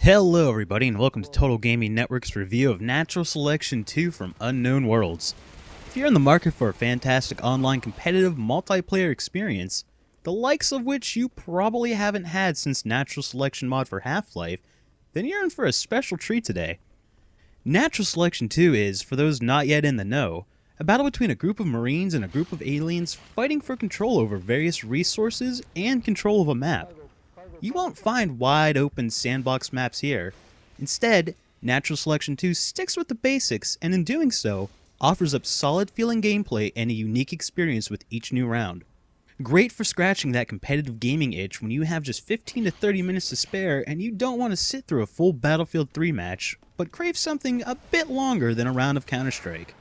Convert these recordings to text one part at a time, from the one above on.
Hello everybody and welcome to Total Gaming Network's review of Natural Selection 2 from Unknown Worlds. If you're in the market for a fantastic online competitive multiplayer experience, the likes of which you probably haven't had since Natural Selection mod for Half-Life, then you're in for a special treat today. Natural Selection 2 is, for those not yet in the know, a battle between a group of Marines and a group of aliens fighting for control over various resources and control of a map. You won't find wide open sandbox maps here. Instead, Natural Selection 2 sticks with the basics and in doing so, offers up solid feeling gameplay and a unique experience with each new round. Great for scratching that competitive gaming itch when you have just 15 to 30 minutes to spare and you don't want to sit through a full Battlefield 3 match, but crave something a bit longer than a round of Counter-Strike.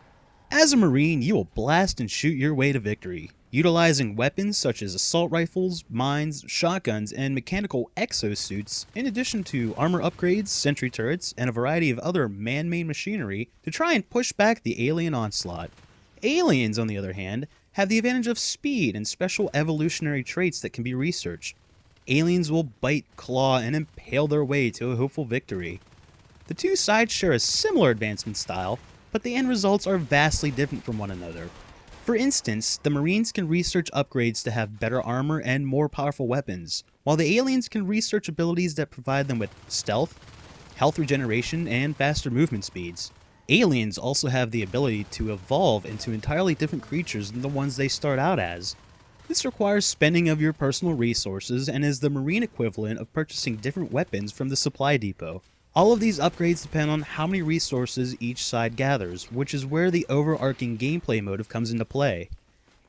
As a Marine, you will blast and shoot your way to victory, utilizing weapons such as assault rifles, mines, shotguns, and mechanical exosuits, in addition to armor upgrades, sentry turrets, and a variety of other man-made machinery to try and push back the alien onslaught. Aliens, on the other hand, have the advantage of speed and special evolutionary traits that can be researched. Aliens will bite, claw, and impale their way to a hopeful victory. The two sides share a similar advancement style, but the end results are vastly different from one another. For instance, the Marines can research upgrades to have better armor and more powerful weapons, while the aliens can research abilities that provide them with stealth, health regeneration, and faster movement speeds. Aliens also have the ability to evolve into entirely different creatures than the ones they start out as. This requires spending of your personal resources and is the Marine equivalent of purchasing different weapons from the supply depot. All of these upgrades depend on how many resources each side gathers, which is where the overarching gameplay motive comes into play.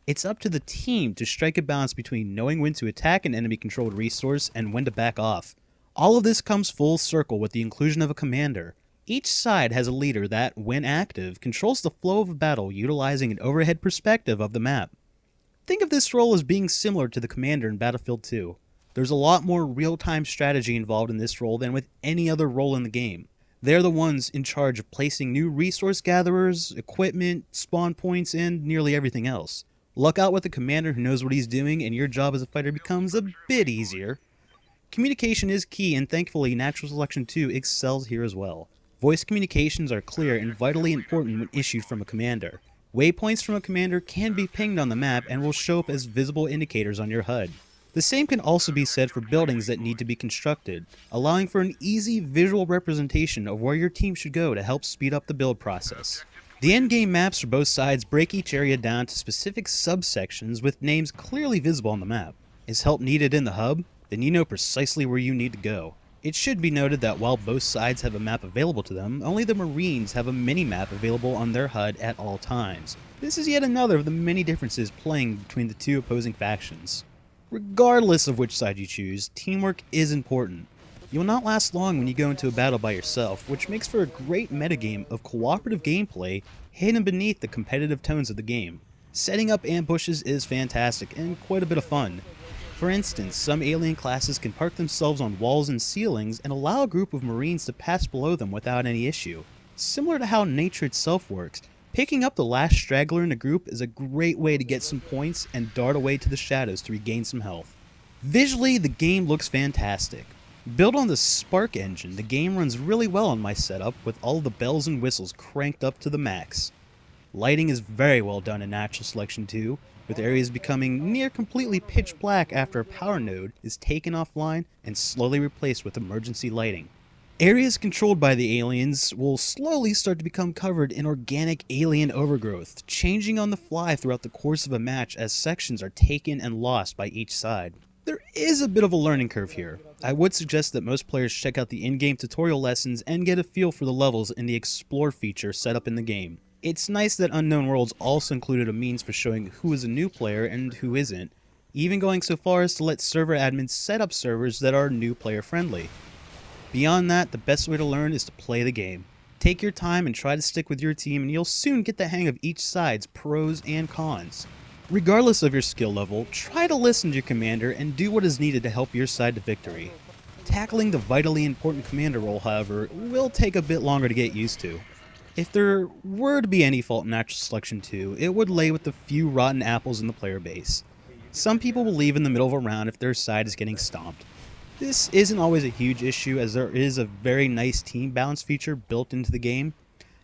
It's up to the team to strike a balance between knowing when to attack an enemy-controlled resource and when to back off. All of this comes full circle with the inclusion of a commander. Each side has a leader that, when active, controls the flow of a battle utilizing an overhead perspective of the map. Think of this role as being similar to the commander in Battlefield 2. There's a lot more real-time strategy involved in this role than with any other role in the game. They're the ones in charge of placing new resource gatherers, equipment, spawn points, and nearly everything else. Luck out with a commander who knows what he's doing and your job as a fighter becomes a bit easier. Communication is key and thankfully Natural Selection 2 excels here as well. Voice communications are clear and vitally important when issued from a commander. Waypoints from a commander can be pinged on the map and will show up as visible indicators on your HUD. The same can also be said for buildings that need to be constructed, allowing for an easy visual representation of where your team should go to help speed up the build process. The endgame maps for both sides break each area down to specific subsections with names clearly visible on the map. Is help needed in the hub? Then you know precisely where you need to go. It should be noted that while both sides have a map available to them, only the Marines have a mini-map available on their HUD at all times. This is yet another of the many differences playing between the two opposing factions. Regardless of which side you choose, teamwork is important. You will not last long when you go into a battle by yourself, which makes for a great metagame of cooperative gameplay hidden beneath the competitive tones of the game. Setting up ambushes is fantastic and quite a bit of fun. For instance, some alien classes can park themselves on walls and ceilings and allow a group of Marines to pass below them without any issue. Similar to how nature itself works, picking up the last straggler in a group is a great way to get some points and dart away to the shadows to regain some health. Visually, the game looks fantastic. Built on the Spark engine, the game runs really well on my setup with all the bells and whistles cranked up to the max. Lighting is very well done in Natural Selection 2, with areas becoming near completely pitch black after a power node is taken offline and slowly replaced with emergency lighting. Areas controlled by the aliens will slowly start to become covered in organic alien overgrowth, changing on the fly throughout the course of a match as sections are taken and lost by each side. There is a bit of a learning curve here. I would suggest that most players check out the in-game tutorial lessons and get a feel for the levels in the Explore feature set up in the game. It's nice that Unknown Worlds also included a means for showing who is a new player and who isn't, even going so far as to let server admins set up servers that are new player friendly. Beyond that, the best way to learn is to play the game. Take your time and try to stick with your team and you'll soon get the hang of each side's pros and cons. Regardless of your skill level, try to listen to your commander and do what is needed to help your side to victory. Tackling the vitally important commander role, however, will take a bit longer to get used to. If there were to be any fault in Natural Selection 2, it would lay with the few rotten apples in the player base. Some people will leave in the middle of a round if their side is getting stomped. This isn't always a huge issue, as there is a very nice team balance feature built into the game.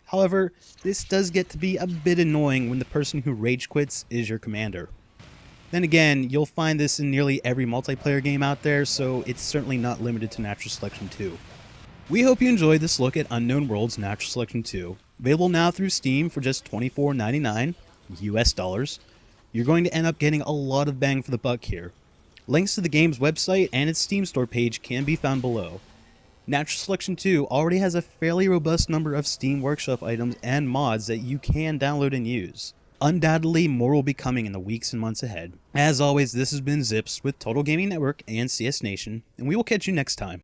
However, this does get to be a bit annoying when the person who rage quits is your commander. Then again, you'll find this in nearly every multiplayer game out there, so it's certainly not limited to Natural Selection 2. We hope you enjoyed this look at Unknown Worlds Natural Selection 2. Available now through Steam for just $24.99 US dollars. You're going to end up getting a lot of bang for the buck here. Links to the game's website and its Steam store page can be found below. Natural Selection 2 already has a fairly robust number of Steam Workshop items and mods that you can download and use. Undoubtedly, more will be coming in the weeks and months ahead. As always, this has been Zips with Total Gaming Network and CS Nation, and we will catch you next time.